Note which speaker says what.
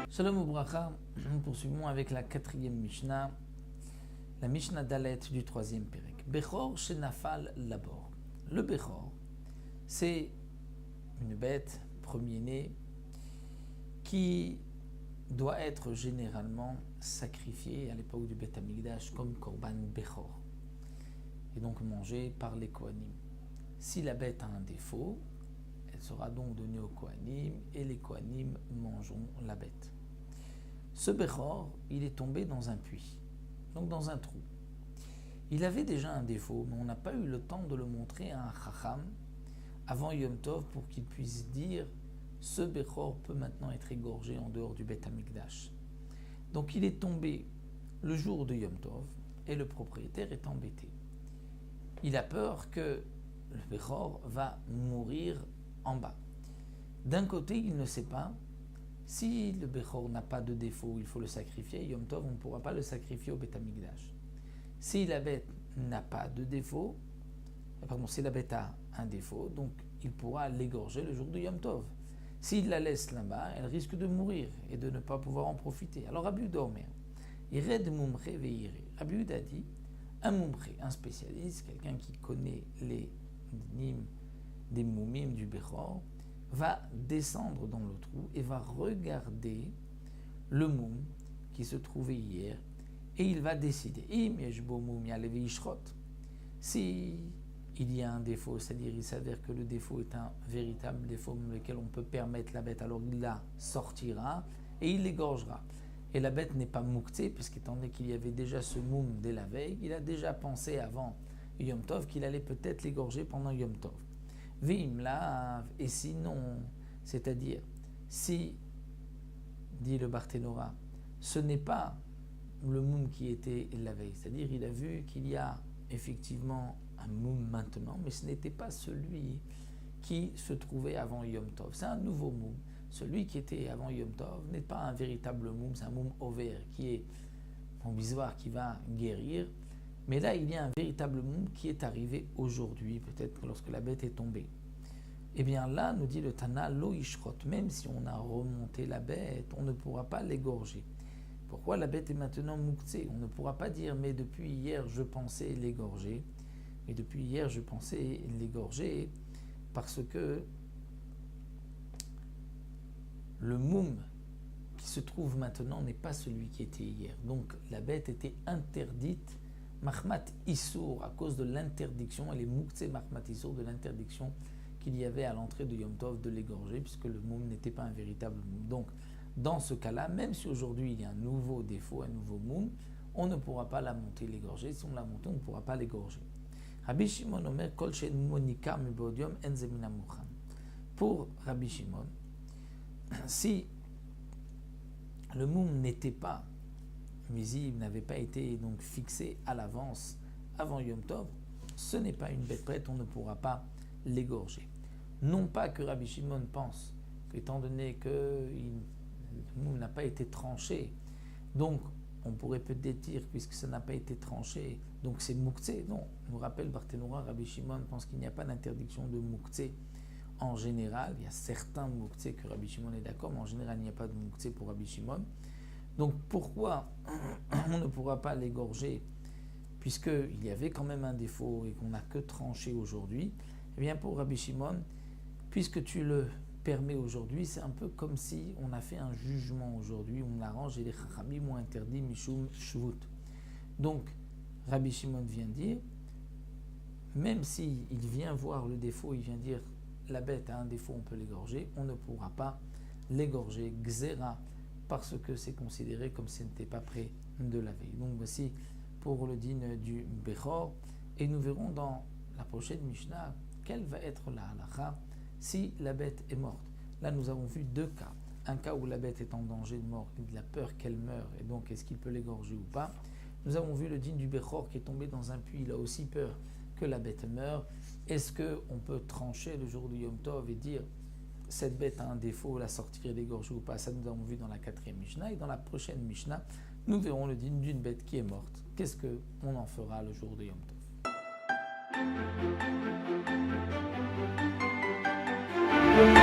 Speaker 1: Shalom Ubracha, nous poursuivons avec la 4e Mishnah, la Mishnah Dalet du 3e Pérek. Bechor Shenafal Labor. Le Bechor, c'est une bête, premier-né, qui doit être généralement sacrifiée à l'époque du Beth Amikdash comme Korban Bechor, et donc mangée par les Kohanim. Si la bête a un défaut, elle sera donc donnée aux Kohanim, et les Kohanim mangeront la bête. Ce Bechor, il est tombé dans un puits, donc dans un trou. Il avait déjà un défaut, mais on n'a pas eu le temps de le montrer à un Chacham avant Yom Tov pour qu'il puisse dire « ce Bechor peut maintenant être égorgé en dehors du Beth Amikdash ». Donc il est tombé le jour de Yom Tov et le propriétaire est embêté. Il a peur que le Bechor va mourir en bas. D'un côté, il ne sait pas si le Bechor n'a pas de défaut, il faut le sacrifier. Yom Tov, on ne pourra pas le sacrifier au Beth Amikdash. Si la bête n'a pas de défaut, si la bête a un défaut, donc il pourra l'égorger le jour de Yom Tov. S'il la laisse là-bas, elle risque de mourir et de ne pas pouvoir en profiter. Alors Rabbi Yehuda Omer, Ired mumche veire. Rabbi Yehuda a dit, un mumche, un spécialiste, quelqu'un qui connaît les dynim des moumim du Bechor, va descendre dans le trou et va regarder le moum qui se trouvait hier et il va décider. Si il y a un défaut, c'est-à-dire il s'avère que le défaut est un véritable défaut dans lequel on peut permettre la bête, alors il la sortira et il l'égorgera. Et la bête n'est pas mouktsé, puisqu'étant donné qu'il y avait déjà ce moum dès la veille, il a déjà pensé avant Yom Tov qu'il allait peut-être l'égorger pendant Yom Tov. Et sinon, c'est-à-dire, si, dit le Barthénora, ce n'est pas le moum qui était la veille, c'est-à-dire il a vu qu'il y a effectivement un moum maintenant, mais ce n'était pas celui qui se trouvait avant Yom Tov, c'est un nouveau moum. Celui qui était avant Yom Tov n'est pas un véritable moum, c'est un moum ovaire qui est provisoire, qui va guérir. Mais là, il y a un véritable moum qui est arrivé aujourd'hui, peut-être lorsque la bête est tombée. Eh bien là, nous dit le Tana, lo ishrot, même si on a remonté la bête, on ne pourra pas l'égorger. Pourquoi la bête est maintenant mouktsé? On ne pourra pas dire, mais depuis hier, je pensais l'égorger. Mais depuis hier, je pensais l'égorger parce que le moum qui se trouve maintenant n'est pas celui qui était hier. Donc la bête était interdite Mahmat Issour, à cause de l'interdiction, elle est Mouktsé Mahmat Issour, de l'interdiction qu'il y avait à l'entrée de Yom Tov de l'égorger, puisque le moum n'était pas un véritable moum. Donc, dans ce cas-là, même si aujourd'hui il y a un nouveau défaut, un nouveau moum, on ne pourra pas la monter, l'égorger. Si on l'a monté, on ne pourra pas l'égorger. Rabbi Shimon Omer, Kol Shen Monika Mibodium Enzemina Mouchan. Pour Rabbi Shimon, si le moum n'était pas visible, n'avait pas été donc fixé à l'avance avant Yom Tov, ce n'est pas une bête prête, on ne pourra pas l'égorger. Non pas que Rabbi Shimon pense qu'étant donné que le moum n'a pas été tranché, donc on pourrait peut-être dire, puisque ça n'a pas été tranché, donc c'est mouktsé. Non, nous rappelle Barthénora, Rabbi Shimon pense qu'il n'y a pas d'interdiction de mouktsé en général. Il y a certains mouktsé que Rabbi Shimon est d'accord, mais en général il n'y a pas de mouktsé pour Rabbi Shimon. Donc pourquoi on ne pourra pas l'égorger, puisqu'il y avait quand même un défaut et qu'on n'a que tranché aujourd'hui? Eh bien pour Rabbi Shimon, puisque tu le permets aujourd'hui, c'est un peu comme si on a fait un jugement aujourd'hui, on arrange et les Chachamim ont interdit Mishum Shvut. Donc Rabbi Shimon vient dire, même s'il vient voir le défaut, il vient dire la bête a un défaut, on peut l'égorger, on ne pourra pas l'égorger, Gzera, parce que c'est considéré comme si ce n'était pas près de la veille. Donc voici pour le din du Bechor, et nous verrons dans la prochaine Mishnah quelle va être la halacha si la bête est morte. Là nous avons vu deux cas, un cas où la bête est en danger de mort, il a peur qu'elle meure, et donc est-ce qu'il peut l'égorger ou pas. Nous avons vu le din du Bechor qui est tombé dans un puits, il a aussi peur que la bête meure. Est-ce qu'on peut trancher le jour du Yom Tov et dire cette bête a un défaut, la sortir et l'égorger ou pas? Ça nous avons vu dans la 4e Mishnah, et dans la prochaine Mishnah nous verrons le din d'une bête qui est morte. Qu'est-ce qu'on en fera le jour de Yom Tov?